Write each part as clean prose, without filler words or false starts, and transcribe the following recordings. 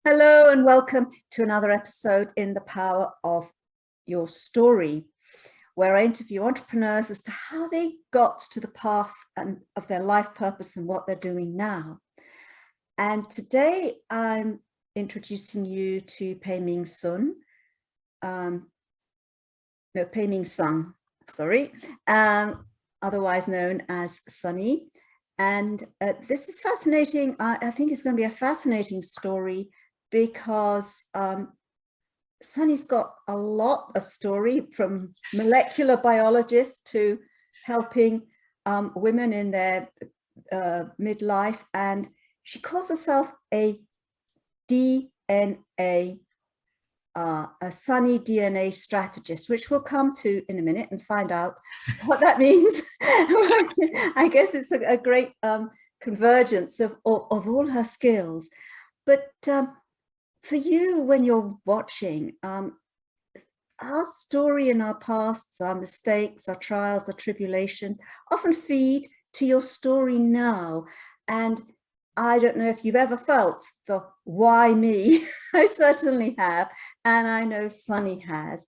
Hello and welcome to another episode in The Power of Your Story, where I interview entrepreneurs as to how they got to the path of their life purpose and what they're doing now. And today I'm introducing you to Pei Ming Sun, Pei Ming Sun, sorry, otherwise known as Sunny. And this is fascinating. I think it's going to be a fascinating story because Sunny's got a lot of story, from molecular biologist to helping women in their midlife. And she calls herself a DNA, a Sunny DNA strategist, which we'll come to in a minute and find out what that means. I guess it's a great convergence of all her skills. But for you, when you're watching, our story and our pasts, our mistakes, our trials, our tribulations often feed to your story now. And I don't know if you've ever felt the why me. I certainly have, and I know Sunny has.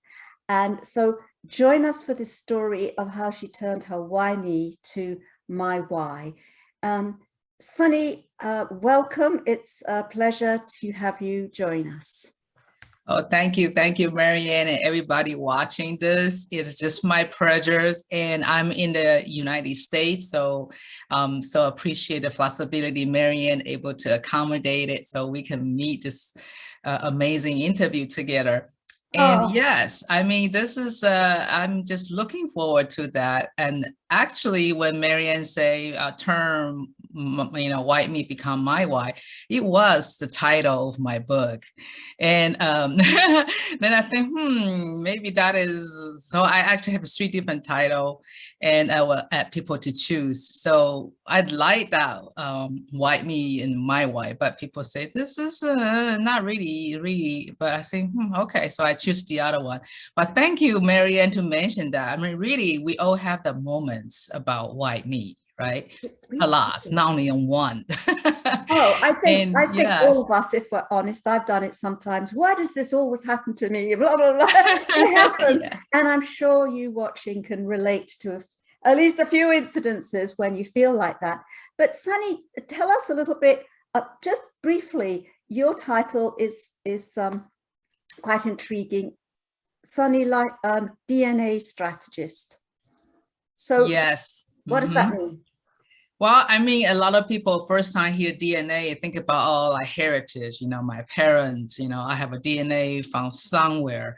And so join us for this story of how she turned her why me to my why. Sunny, welcome. It's a pleasure to have you join us. Oh, thank you. Thank you, Marianne, and everybody watching this. It is just my pleasure. And I'm in the United States, so appreciate the flexibility, Marianne, able to accommodate it so we can meet this amazing interview together. And yes, I mean, this is, I'm just looking forward to that. And actually, when Marianne say term, white meat become my why, it was the title of my book. And then I think, maybe that is, so I actually have 3 different titles, and I will add people to choose. So I'd like that white meat and my why, but people say this is not really, but I say, okay, so I choose the other one. But thank you, Marianne, to mention that. I mean, really, we all have the moments about white meat, right? A lot, not only on one. I think yes, all of us, if we're honest, I've done it sometimes. Why does this always happen to me? Blah, blah, blah. It happens. Yeah. And I'm sure you watching can relate to at least a few incidences when you feel like that. But Sunny, tell us a little bit, just briefly, your title is quite intriguing. Sunny, like DNA strategist. So yes, what does that mean? Well, I mean, a lot of people first time hear DNA, think about all like heritage, my parents, I have a DNA found somewhere.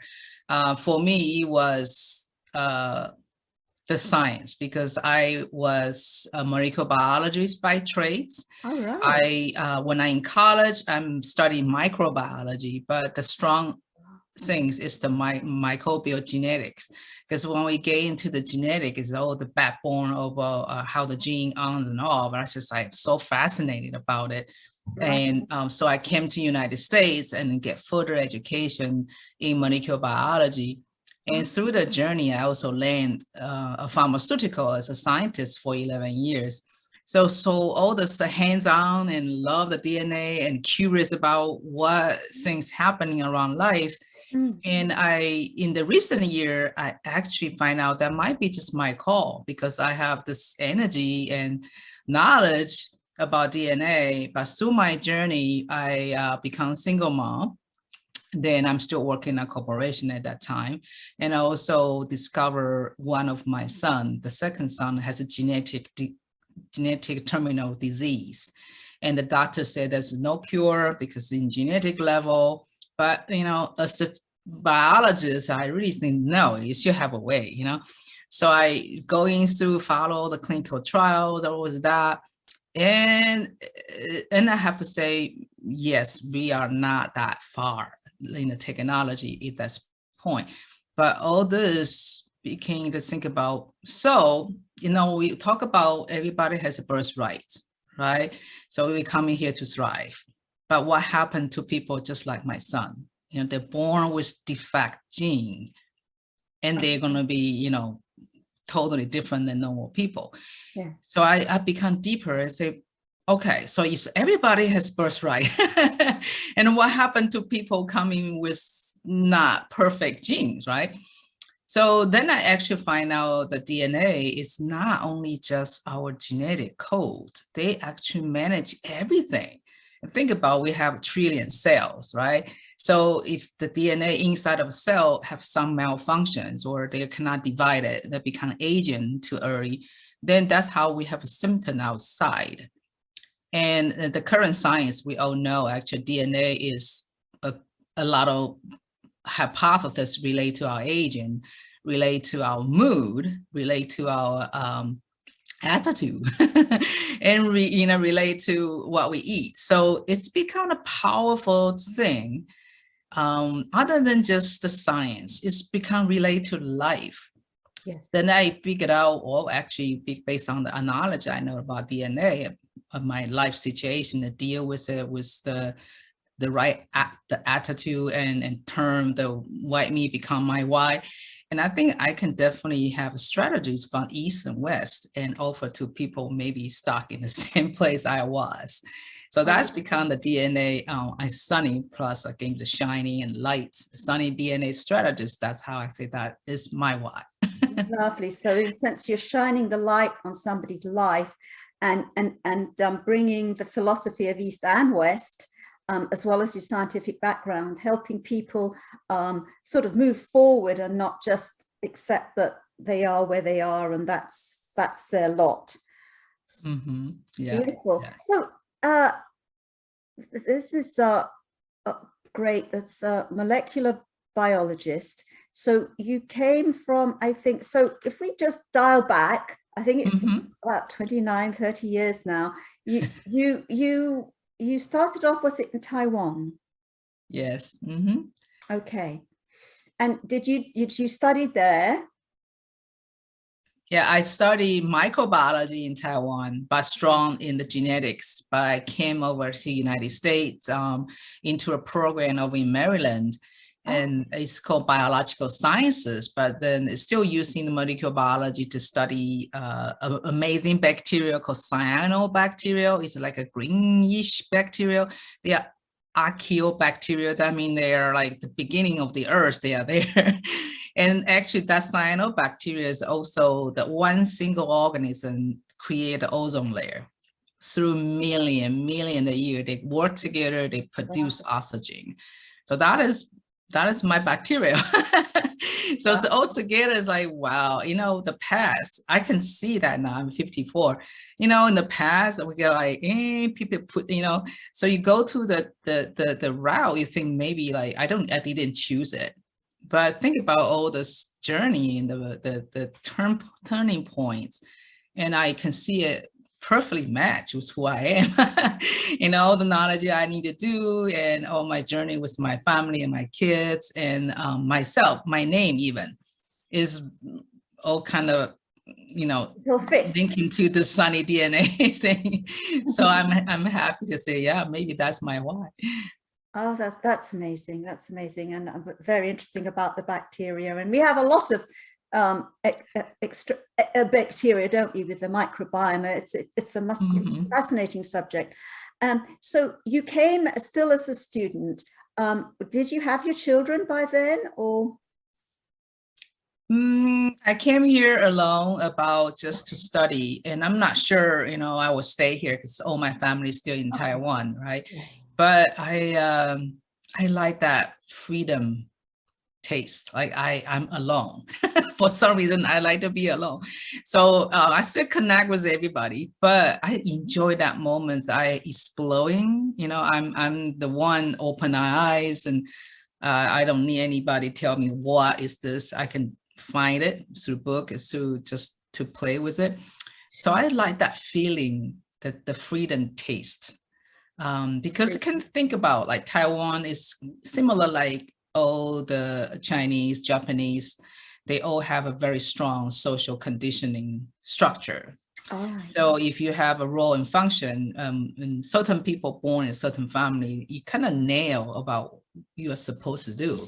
For me, it was the science, because I was a molecular biologist by trades. All right. When I'm in college, I'm studying microbiology, but the strong things is the microbial genetics. Because when we get into the genetic, it's all the backbone of how the gene on and off. I was just like so fascinated about it. Right. And so I came to United States and get further education in molecular biology. And through the journey, I also learned a pharmaceutical as a scientist for 11 years. So all this hands-on and love the DNA and curious about what things happening around life. And in the recent year, I actually find out that might be just my call, because I have this energy and knowledge about DNA. But through my journey, I become single mom. Then I'm still working at a corporation at that time. And I also discover one of my son, the second son, has a genetic terminal disease. And the doctor said there's no cure because in genetic level. But, as a biologist, I really think, no, you should have a way, So I going through, follow the clinical trials, all was that. And I have to say, yes, we are not that far in the technology at this point. But all this became to think about, so, we talk about everybody has a birthright, right? So we're coming here to thrive. But what happened to people just like my son? They're born with defect gene, and they're going to be, totally different than normal people. Yeah. So I become deeper and say, Okay, so everybody has birthright. And what happened to people coming with not perfect genes, right? So then I actually find out the DNA is not only just our genetic code, they actually manage everything. And think about, we have a trillion cells, right? So if the DNA inside of a cell have some malfunctions or they cannot divide it, they become aging too early, then that's how we have a symptom outside. And the current science, we all know actually DNA is a lot of hypotheses relate to our aging, relate to our mood, relate to our attitude, and relate to what we eat. So it's become a powerful thing. Other than just the science, it's become related to life. Yes. Then I figured out, well, actually, based on the knowledge I know about DNA of my life situation, to deal with it with the right the attitude and turn the white meat become my why. And I think I can definitely have strategies from East and West and offer to people maybe stuck in the same place I was. So that's become the DNA Sunny, plus I gave the shining and lights, Sunny DNA strategist. That's how I say that is my why. Lovely. So in a sense, you're shining the light on somebody's life and bringing the philosophy of East and West, as well as your scientific background, helping people sort of move forward and not just accept that they are where they are and that's their lot. Mm-hmm. Yeah. Beautiful. Yeah. So this is great. That's a molecular biologist. So you came from, I think, so if we just dial back, I think it's about 29, 30 years now. You started off, was it in Taiwan? Yes. Okay. And did you study there? Yeah, I studied microbiology in Taiwan, but strong in the genetics. But I came over to the United States into a program over in Maryland, and it's called biological sciences, but then it's still using the molecular biology to study amazing bacteria called cyanobacteria. It's like a greenish bacteria. They are archaeobacteria. That means they are like the beginning of the earth. They are there. And actually that cyanobacteria is also the one single organism create the ozone layer. Through million a year, they work together, they produce oxygen. So that is my bacteria. So it's all together is like, wow, the past, I can see that now. I'm 54. In the past, we get like, people put, so you go to the route, you think maybe like, I didn't choose it. But think about all this journey and the turning points, and I can see it perfectly match with who I am. All the knowledge I need to do, and all my journey with my family and my kids and myself, my name even is all kind of linking to the Sunny DNA thing. So I'm happy to say, yeah, maybe that's my why. Oh, that's amazing. That's amazing, and very interesting about the bacteria. And we have a lot of extra bacteria, don't we, with the microbiome? It's a fascinating subject. So you came still as a student. Did you have your children by then, or? I came here alone about just to study, and I'm not sure, I will stay here because all my family is still in Taiwan, right? Yes. But I like that freedom taste. Like I'm alone. For some reason, I like to be alone. So I still connect with everybody, but I enjoy that moments. I exploring, I'm the one open eyes, and I don't need anybody tell me what is this. I can find it through book, through just to play with it. So I like that feeling, that the freedom taste. Because you can think about like Taiwan is similar, like all the Chinese, Japanese, they all have a very strong social conditioning structure. So if you have a role and function, and certain people born in a certain family, you kind of nail about what you are supposed to do.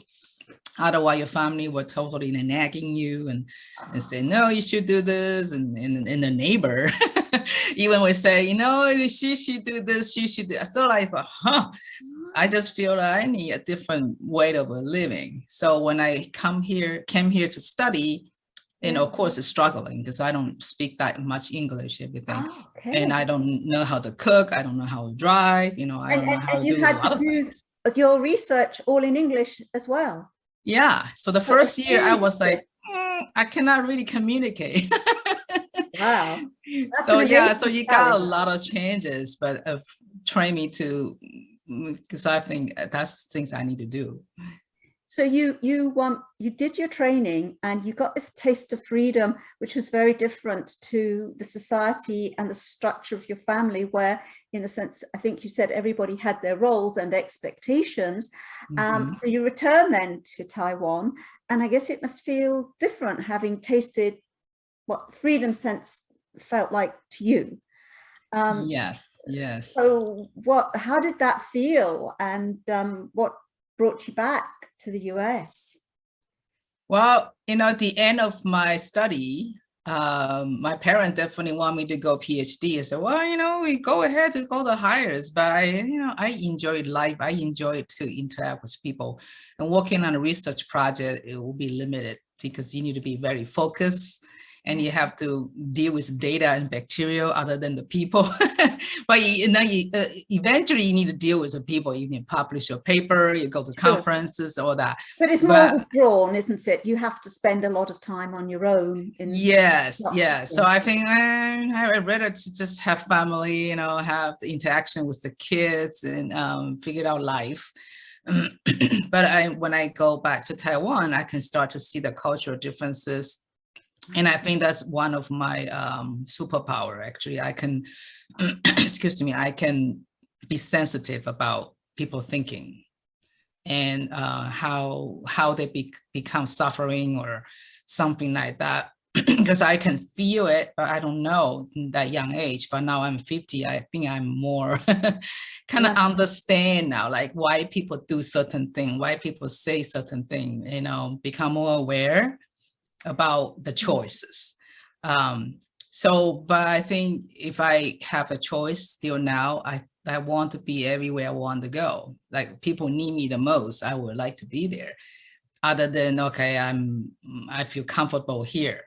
Otherwise, your family will totally nagging you and say, no, you should do this. And the neighbor, even will say, you know, she should do this, she should do. So I thought, huh, I just feel that I need a different way of living. So when I came here to study, and of course it's struggling because I don't speak that much English, everything. Oh, okay. And I don't know how to cook. I don't know how to drive. You know, I don't know how to you do a had lot to of do things. your research all in English as well. Yeah. So the So first year I huge was like, shift. I cannot really communicate. Wow, that's So an yeah, so amazing you got a challenge. lot of changes, but train me to, because I think that's things I need to do. So you did your training and you got this taste of freedom, which was very different to the society and the structure of your family, where, in a sense, I think you said everybody had their roles and expectations. So you return then to Taiwan, and I guess it must feel different having tasted what freedom sense felt like to you. Yes, yes. So how did that feel, and what brought you back to the US? Well, you know, at the end of my study, my parents definitely want me to go PhD. I said, well, you know, we go ahead to go the highest, but I enjoyed life. I enjoy to interact with people, and working on a research project, it will be limited because you need to be very focused and you have to deal with data and bacteria other than the people. But eventually you need to deal with the people. You can publish your paper, you go to conferences, all that. But it's more But withdrawn, isn't it? You have to spend a lot of time on your own. yes, yeah. So I think I'd rather to just have family, you know, have the interaction with the kids and figure out life. But when I go back to Taiwan, I can start to see the cultural differences. And I think that's one of my superpower, actually. I can, excuse me, I can be sensitive about people thinking and how they become suffering or something like that. Because I can feel it, but I don't know in that young age. But now I'm 50, I think I'm more kind of understand now, like why people do certain thing, why people say certain thing, you know, become more aware about the choices. But I think if I have a choice still now, I want to be everywhere I want to go. Like people need me the most, I would like to be there. Other than, okay, I feel comfortable here.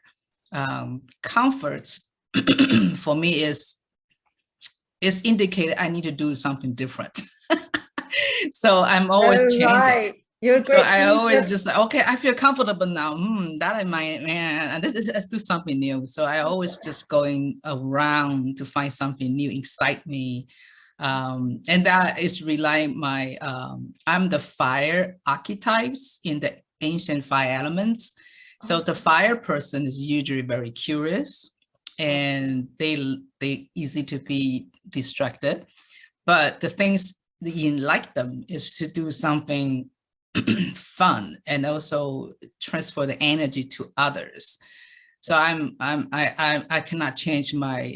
Comforts for me is indicated I need to do something different. So I'm always changing. Right. You're a So great I always leader. just like, okay, I feel comfortable now. That I might, man, let's do something new. So I always just going around to find something new, excite me. And that is relying I'm the fire archetypes in the ancient fire elements. So the fire person is usually very curious and they easy to be distracted. But the things that you like them is to do something fun and also transfer the energy to others. So I cannot change my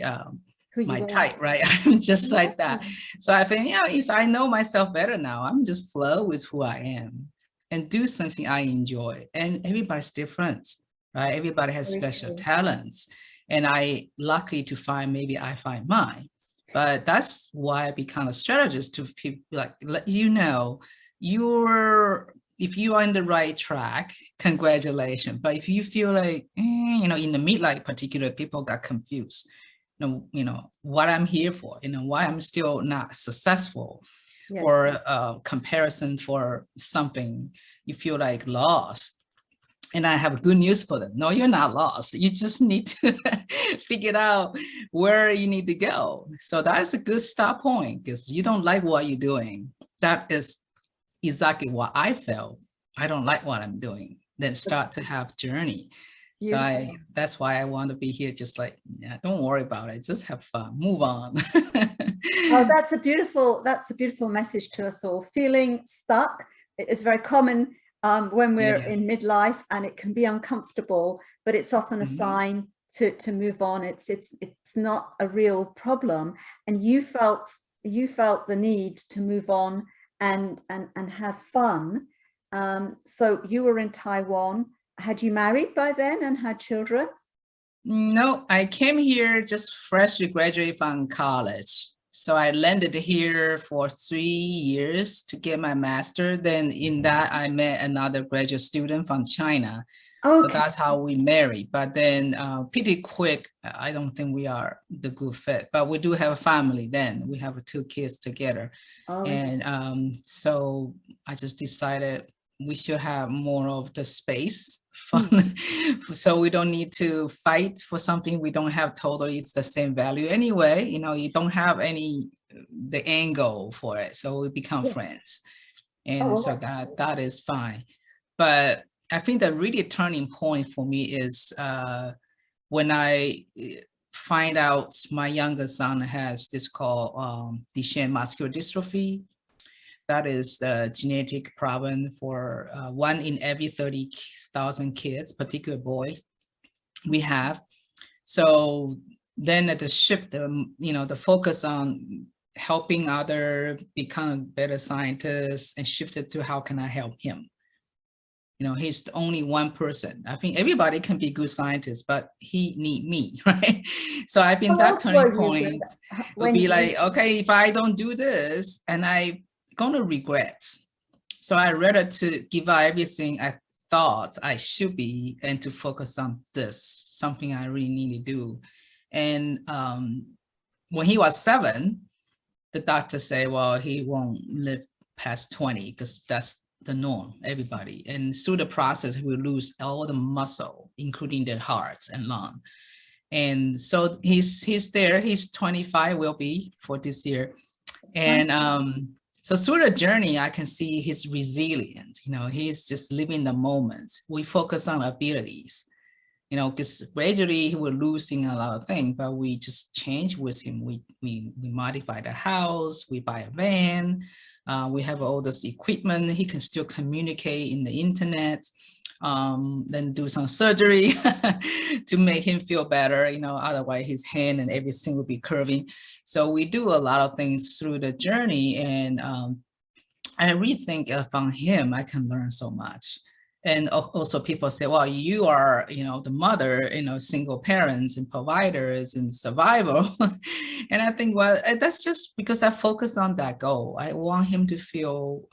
my type, right? I'm just like that. So I think, yeah, I know myself better now. I'm just flow with who I am and do something I enjoy. And everybody's different, right? Everybody has special talents. And I lucky to find, maybe I find mine. But that's why I become a strategist, to people, like, let you know, if you are in the right track, congratulations. But if you feel like, you know, in the midlife particular, people got confused, you know what I'm here for, you know, why I'm still not successful, yes, or comparison for something, you feel like lost. And I have good news for them. No, you're not lost. You just need to figure out where you need to go. So that's a good start point, because you don't like what you're doing. That is exactly what I felt. I don't like what I'm doing. Then start to have journey. So that's why I want to be here. Just like, yeah, don't worry about it. Just have fun. Move on. Oh, that's a beautiful message to us all. Feeling stuck is very common when we're in midlife, and it can be uncomfortable, but it's often a sign to move on. It's not a real problem. And you felt the need to move on and have fun. So you were in Taiwan. Had you married by then and had children? No, I came here just freshly graduated from college. So I landed here for 3 years to get my master. Then in that, I met another graduate student from China. So Okay. that's how we married. But then pretty quick, I don't think we are the good fit, but we do have a family then. We have 2 kids together. Oh, And so I just decided we should have more of the space fun. So we don't need to fight for something we don't have totally it's the same value anyway. You know, you don't have any the end goal for it. So we become yeah. friends. Oh, And well, so that is fine. But I think the really turning point for me is when I find out my younger son has this called Duchenne muscular dystrophy. That is the genetic problem for 1 in every 30,000 kids, particular boy we have. So then at the shift, the focus on helping other become better scientists and shifted to how can I help him? You know, he's only one person. I think everybody can be good scientists, but he need me, right? So I think how that old turning were you point would when be you, like, okay, if I don't do this and I gonna regret. So I rather to give up everything I thought I should be and to focus on this, something I really need to do. And when he was 7, the doctor said, well, he won't live past 20 because that's the norm, everybody. And through the process, we lose all the muscle, including the hearts and lung. And so he's there, he's 25, will be for this year. And so through the journey, I can see his resilience. You know, he's just living the moment. We focus on abilities, you know, because gradually we're losing a lot of things, but we just change with him. We modify the house, we buy a van, we have all this equipment. He can still communicate in the internet, then do some surgery to make him feel better. You know, otherwise his hand and everything will be curving. So we do a lot of things through the journey, and I really think from him I can learn so much. And also people say, well, you are, you know, the mother, you know, single parents and providers and survival. And I think, well, that's just because I focus on that goal. I want him to feel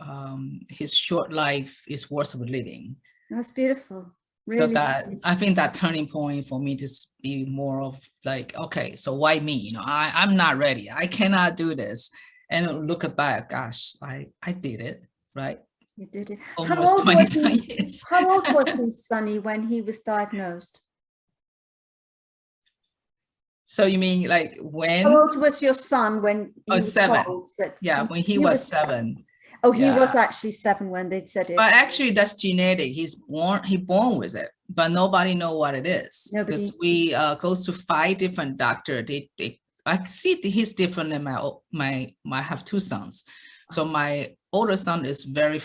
his short life is worth living. that's beautiful. So Really. that I think that turning point for me to be more of like, okay, so why me? You know, I'm not ready. I cannot do this. And look back, gosh, I did it, right? You did it. Almost 20 years. How old was he, Sonny, when he was diagnosed? So you mean like when? How old was your son when you were 7. told that? Yeah, when he was 7. Oh, he Yeah. was actually 7 when they said it. But actually that's genetic. He born with it, but nobody know what it is. Because we go to 5 different doctors. I see he's different than I have 2 sons. So my older son is very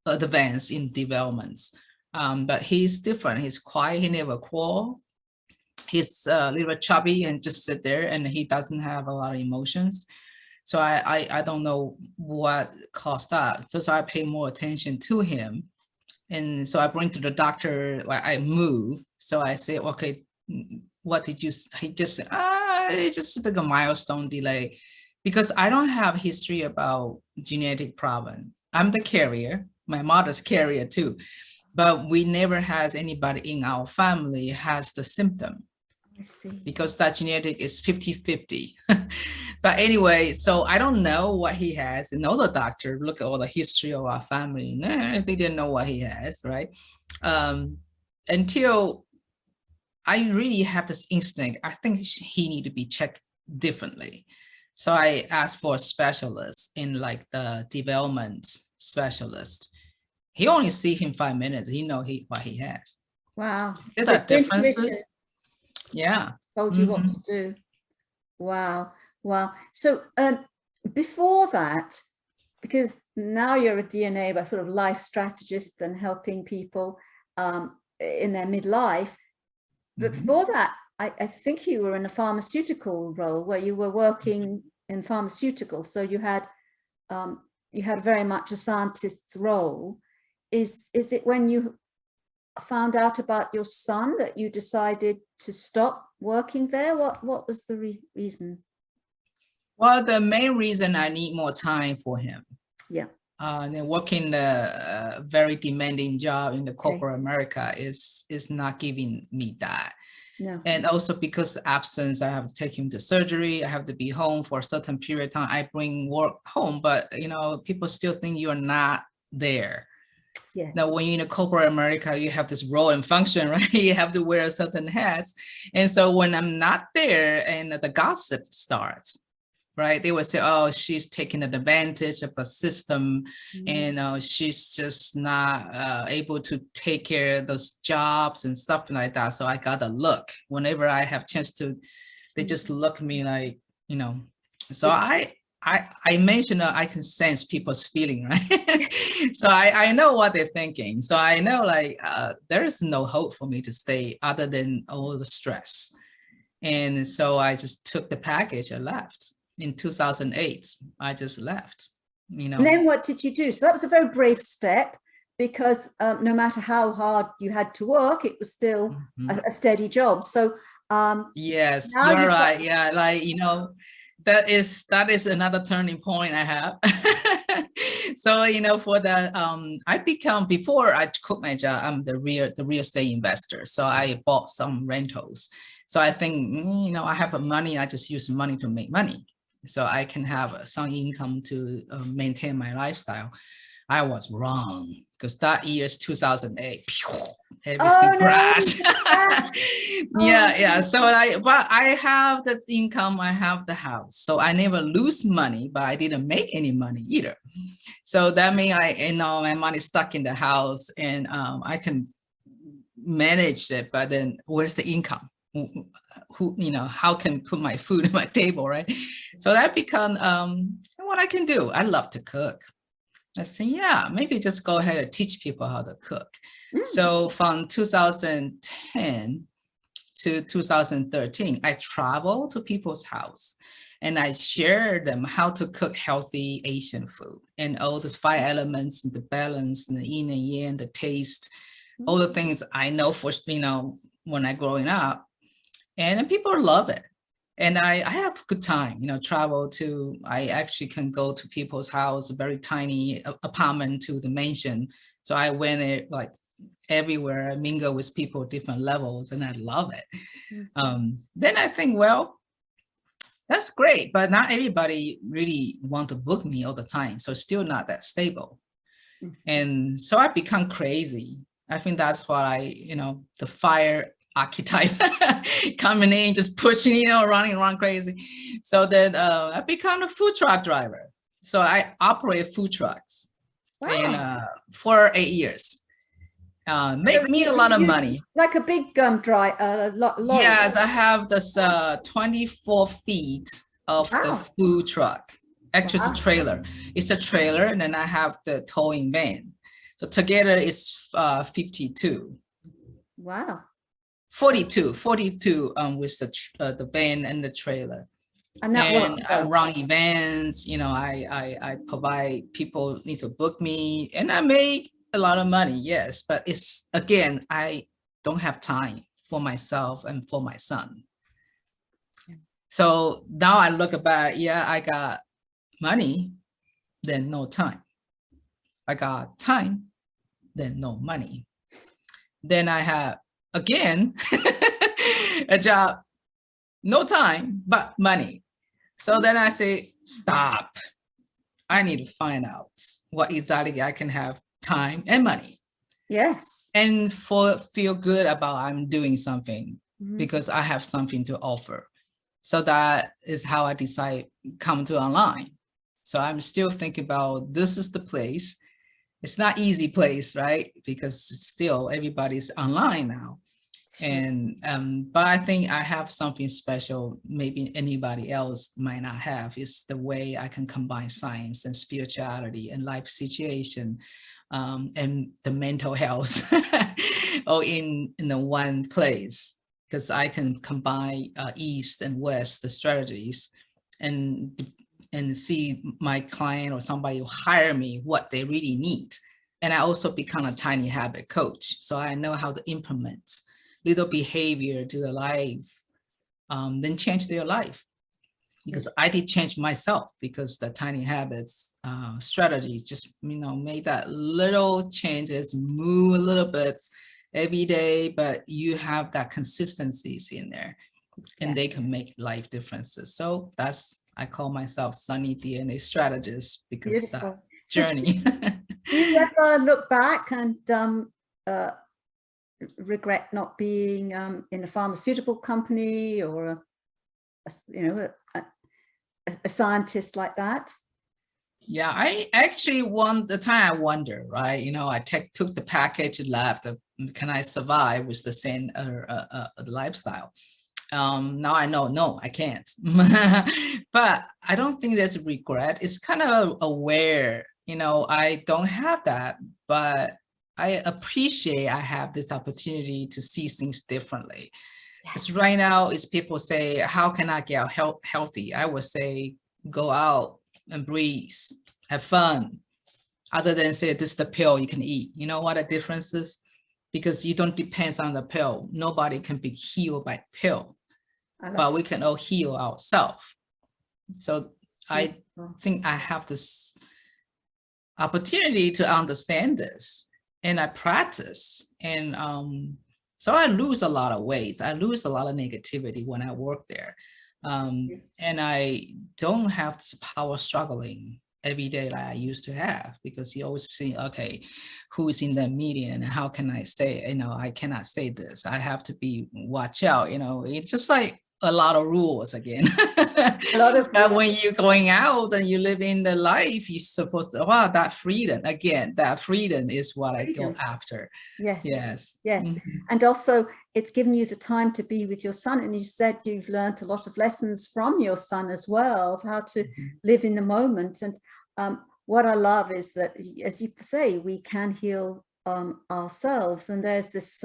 advanced in developments, but he's different. He's quiet. He never crawl. He's a little chubby and just sit there, and he doesn't have a lot of emotions. So I don't know what caused that. So I pay more attention to him. And so I bring to the doctor, I move. So I say, okay, what did you, he just said, it's just like a milestone delay, because I don't have history about genetic problem. I'm the carrier, my mother's carrier too, but we never has anybody in our family has the symptom. I see. Because that genetic is 50-50. But anyway, so I don't know what he has. And all the doctor look at all the history of our family. Nah, they didn't know what he has, right? Until I really have this instinct, I think he need to be checked differently. So I asked for a specialist in like the development specialist. He only see him 5 minutes. He know what he has. Wow. Is that differences? Yeah. Told you what to do. Wow. Wow. So before that, because now you're a DNA by sort of life strategist and helping people in their midlife. But before that, I think you were in a pharmaceutical role where you were working in pharmaceuticals. So you had very much a scientist's role. is it when you found out about your son that you decided to stop working there? What was the reason? Well, the main reason I need more time for him. Yeah. And working a very demanding job in the Okay. corporate America is not giving me that. No. And also because absence, I have to take him to surgery. I have to be home for a certain period of time. I bring work home, but you know, people still think you're not there. Yes. Now, when you're in a corporate America, you have this role and function, right? You have to wear certain hats. And so when I'm not there and the gossip starts, right? They would say, oh, she's taking advantage of the system and she's just not able to take care of those jobs and stuff like that. So I got to look whenever I have chance to, they just look at me like, you know, so I mentioned I can sense people's feeling, right? So I know what they're thinking. So I know like there is no hope for me to stay other than all the stress. And so I just took the package and left. In 2008, I just left, you know. And then what did you do? So that was a very brave step, because no matter how hard you had to work, it was still a steady job. So yes, you're right. Yeah, like, you know, that is another turning point I have. So, you know, for the I become, before I quit my job, I'm the real estate investor. So I bought some rentals. So I think, you know, I have money, I just use money to make money, so I can have some income to maintain my lifestyle. I was wrong, because that year is 2008. Everything crashed. Yeah. So but I have the income, I have the house. So I never lose money, but I didn't make any money either. So that means my money stuck in the house, and I can manage it, but then where's the income? Who, you know, how can put my food on my table, right? So that become what I can do. I love to cook. I say, yeah, maybe just go ahead and teach people how to cook. So from 2010 to 2013, I traveled to people's house and I shared them how to cook healthy Asian food, and all those 5 elements, and the balance, and the yin and yang, the taste, all the things I know for, you know, when I growing up. And people love it. And I have a good time, you know, I actually can go to people's house, a very tiny apartment to the mansion. So I went there like everywhere, I mingle with people, different levels, and I love it. Then I think, well, that's great, but not everybody really want to book me all the time. So still not that stable. And so I become crazy. I think that's why you know, the fire archetype coming in, just pushing, you know, running around crazy. So then I become a food truck driver. So I operate food trucks. Wow. And for 8 years. Make me a lot of money. Like a big lorry. Yes, I have this 24 feet of the food truck. Actually, it's a trailer. It's a trailer, and then I have the towing van. So together it's 52. Wow. 42 with the van and the trailer. And I run events, you know, I provide, people need to book me, and I make a lot of money, yes, but it's, again, I don't have time for myself and for my son. So now I look back, yeah, I got money, then no time. I got time, then no money. Then I have, again, a job, no time, but money. So then I say, stop. I need to find out what exactly I can have time and money. Yes. And feel good about I'm doing something because I have something to offer. So that is how I decide come to online. So I'm still thinking about, this is the place. It's not easy place, right? Because still everybody's online now. And but I think I have something special maybe anybody else might not have, is the way I can combine science and spirituality and life situation and the mental health all in the one place, because I can combine East and West, the strategies, and see my client or somebody who hire me what they really need. And I also become a tiny habit coach. So I know how to implement little behavior to their life, then change their life. Because I did change myself because the tiny habits strategy just, made that little changes, move a little bit every day, but you have that consistencies in there and they can make life differences. So I call myself Sunny DNA strategist because that journey. Do you ever look back and regret not being in a pharmaceutical company or a scientist like that? Yeah, I actually the time I wonder, right? I took the package and left. Can I survive with the same lifestyle? Now I know, no, I can't. But I don't think there's regret. It's kind of aware, I don't have that, but I appreciate I have this opportunity to see things differently. Because right now, is people say, how can I get healthy? I would say, go out and breathe, have fun. Other than say, this is the pill you can eat. You know what the difference is? Because you don't depend on the pill. Nobody can be healed by pill, but we can all heal ourselves. So I think I have this opportunity to understand this, and I practice. And so I lose a lot of weight. I lose a lot of negativity when I work there. And I don't have this power struggling every day like I used to have, because you always think, okay, who is in the meeting and how can I say, I cannot say this. I have to watch out, it's just like a lot of rules again. But when you're going out and you live in the life, you're supposed to, wow, that freedom is what I go after. Yes. And also it's given you the time to be with your son, and you said you've learned a lot of lessons from your son as well, of how to live in the moment. And what I love is that, as you say, we can heal ourselves, and there's this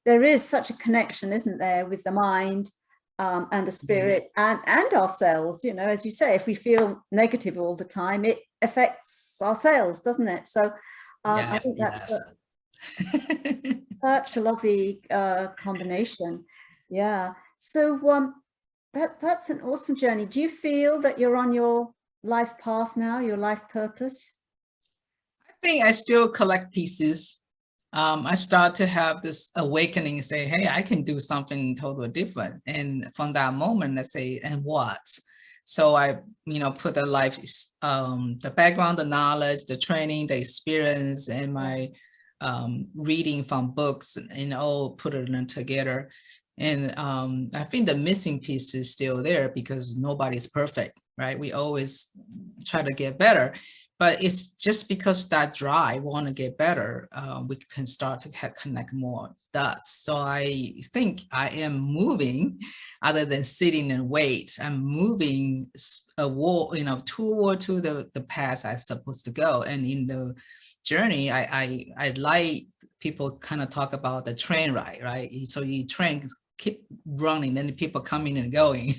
there is such a connection, isn't there, with the mind and the spirit, and ourselves. As you say, if we feel negative all the time, it affects our cells, doesn't it? So I think that's such a lovely combination. Yeah. So that's an awesome journey. Do you feel that you're on your life path now, your life purpose? I think I still collect pieces. I start to have this awakening, say, hey, I can do something totally different. And from that moment, I say, and what? So I, put the life, the background, the knowledge, the training, the experience, and my reading from books, and all put it together. And I think the missing piece is still there, because nobody's perfect, right? We always try to get better. But it's just because that drive want to get better, we can start to connect more dots. So I think I am moving, other than sitting and wait. I'm moving toward to the path I'm supposed to go. And in the journey, I like people kind of talk about the train ride, right? So you keep running, and people coming and going.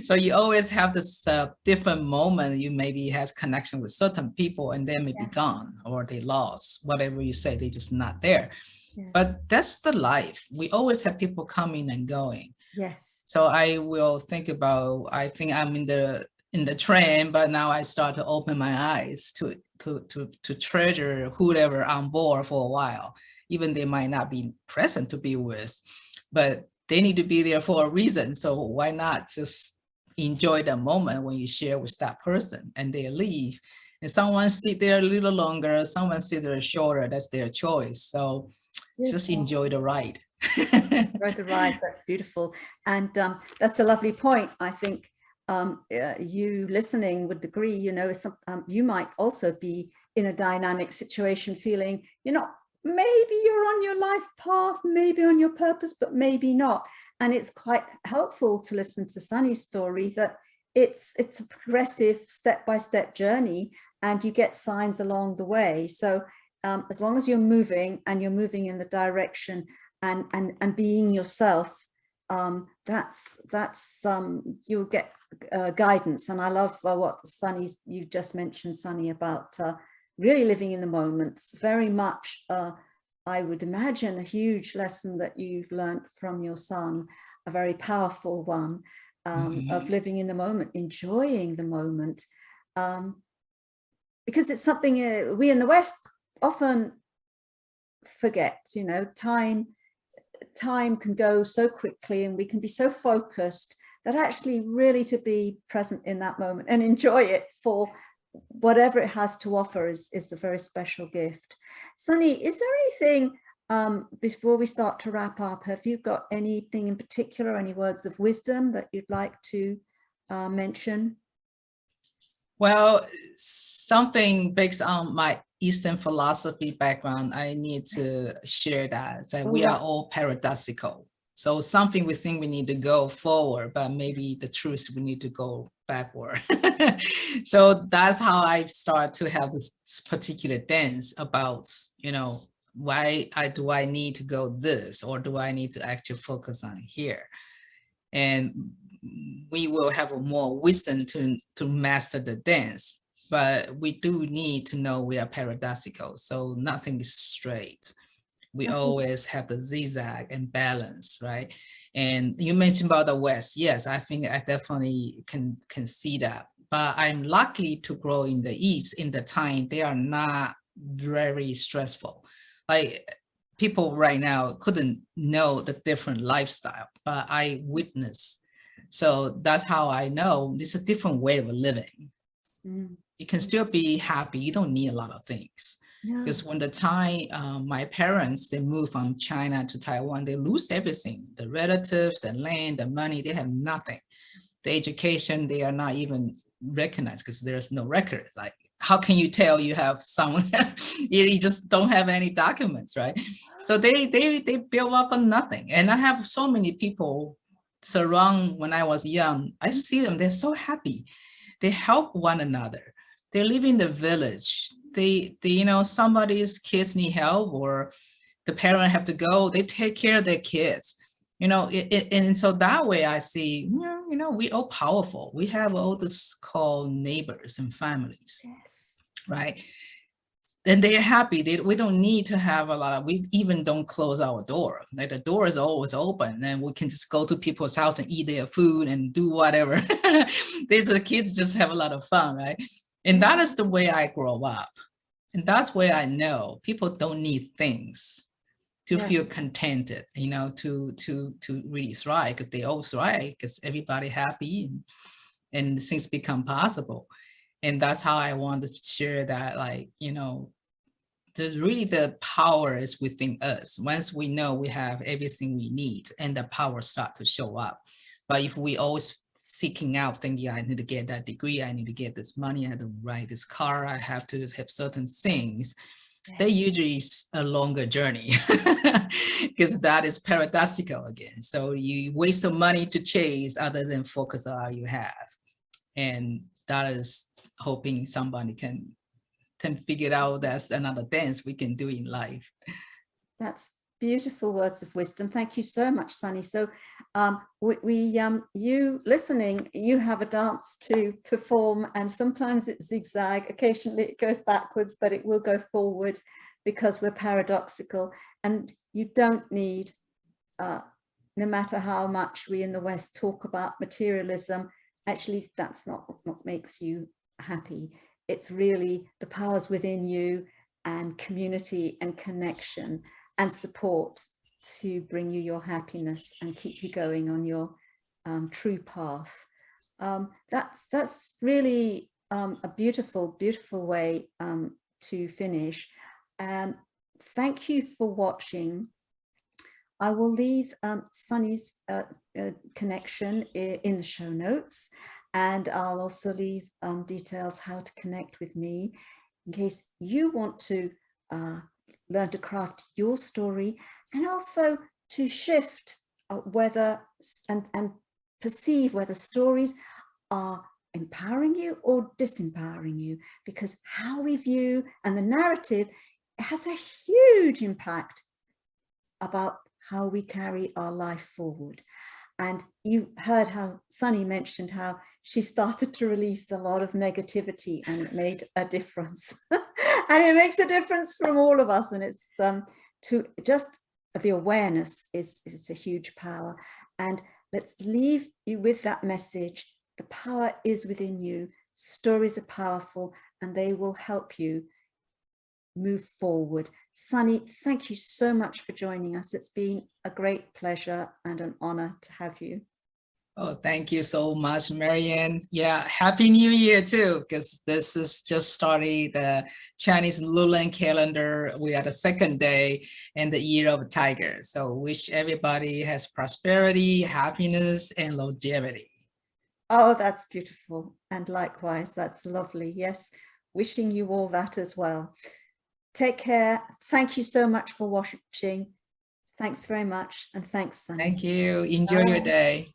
So you always have this different moment. You maybe has connection with certain people, and they may be gone, or they lost, whatever you say, they just not there. But that's the life. We always have people coming and going. So I will think about, I think I'm in the train, but now I start to open my eyes to treasure whoever on board for a while, even they might not be present to be with, but they need to be there for a reason. So why not just enjoy the moment when you share with that person, and they leave, and someone sit there a little longer, someone sit there shorter, that's their choice. So just enjoy the ride. Enjoy the ride, that's beautiful. And that's a lovely point. I think you listening would agree, you might also be in a dynamic situation, feeling maybe you're on your life path, maybe on your purpose, but maybe not. And it's quite helpful to listen to Sunny's story, that it's a progressive step-by-step journey, and you get signs along the way. So as long as you're moving, and you're moving in the direction and being yourself, that's you'll get guidance. And I love what you just mentioned, Sunny, about really living in the moment. It's very much, I would imagine, a huge lesson that you've learned from your son, a very powerful one, of living in the moment, enjoying the moment, because it's something we in the West often forget. You know, time can go so quickly, and we can be so focused that actually really to be present in that moment and enjoy it for whatever it has to offer is a very special gift. Sunny, is there anything, before we start to wrap up, have you got anything in particular, any words of wisdom that you'd like to mention? Well, something based on my Eastern philosophy background, I need to share that we are all paradoxical. So something we think we need to go forward, but maybe the truth we need to go backward. So that's how I start to have this particular dance about, you know, why do I need to go this, or do I need to actually focus on here? And we will have more wisdom to master the dance, but we do need to know we are paradoxical, so nothing is straight. We always have the zigzag and balance, right? And you mentioned about the West. Yes, I think I definitely can see that. But I'm lucky to grow in the East in the time they are not very stressful. Like people right now couldn't know the different lifestyle, but I witness. So that's how I know it's a different way of living. You can still be happy. You don't need a lot of things. Because when the time my parents, they moved from China to Taiwan, they lose everything, the relatives, the land, the money, they have nothing. The education, they are not even recognized because there's no record. Like, how can you tell you have someone? You just don't have any documents, right? So they build up on nothing. And I have so many people surround when I was young. I see them, they're so happy. They help one another. They live in the village. They you know, somebody's kids need help, or the parent have to go, they take care of their kids, you know. And so that way I see, you know, we all powerful. We have all this called neighbors and families, right? And they're happy. We don't need to have a lot of, we even don't close our door. Like the door is always open, and we can just go to people's house and eat their food and do whatever. The kids just have a lot of fun, right? And that is the way I grow up. And that's where I know people don't need things to feel contented, you know, to really thrive, because they all thrive because everybody happy, and things become possible. And that's how I want to share that, like, you know, there's really the power is within us. Once we know we have everything we need, and the power start to show up. But if we always seeking out, thinking I need to get that degree, I need to get this money, I have to ride this car, I have to have certain things, they usually is a longer journey because that is paradoxical again. So you waste the money to chase other than focus on all you have. And that is hoping somebody can figure out that's another dance we can do in life. That's beautiful words of wisdom. Thank you so much, Sunny. So you listening, you have a dance to perform, and sometimes it's zigzag, occasionally it goes backwards, but it will go forward because we're paradoxical. And you don't need, no matter how much we in the West talk about materialism, actually that's not what makes you happy. It's really the powers within you, and community and connection and support to bring you your happiness and keep you going on your true path. That's really a beautiful, beautiful way to finish. Thank you for watching. I will leave Sunny's connection in the show notes, and I'll also leave details how to connect with me in case you want to learn to craft your story, and also to shift whether and perceive whether stories are empowering you or disempowering you, because how we view and the narrative has a huge impact about how we carry our life forward. And you heard how Sunny mentioned how she started to release a lot of negativity, and it made a difference. And it makes a difference from all of us. And it's to just the awareness is a huge power. And let's leave you with that message. The power is within you. Stories are powerful and they will help you move forward. Sunny, thank you so much for joining us. It's been a great pleasure and an honor to have you. Oh, thank you so much, Marianne. Yeah, Happy New Year too, because this is just starting the Chinese lunar calendar. We are the second day in the year of Tiger. So wish everybody has prosperity, happiness, and longevity. Oh, that's beautiful. And likewise, that's lovely. Yes, wishing you all that as well. Take care. Thank you so much for watching. Thanks very much. And thanks, Sunny. Thank you. Enjoy your day.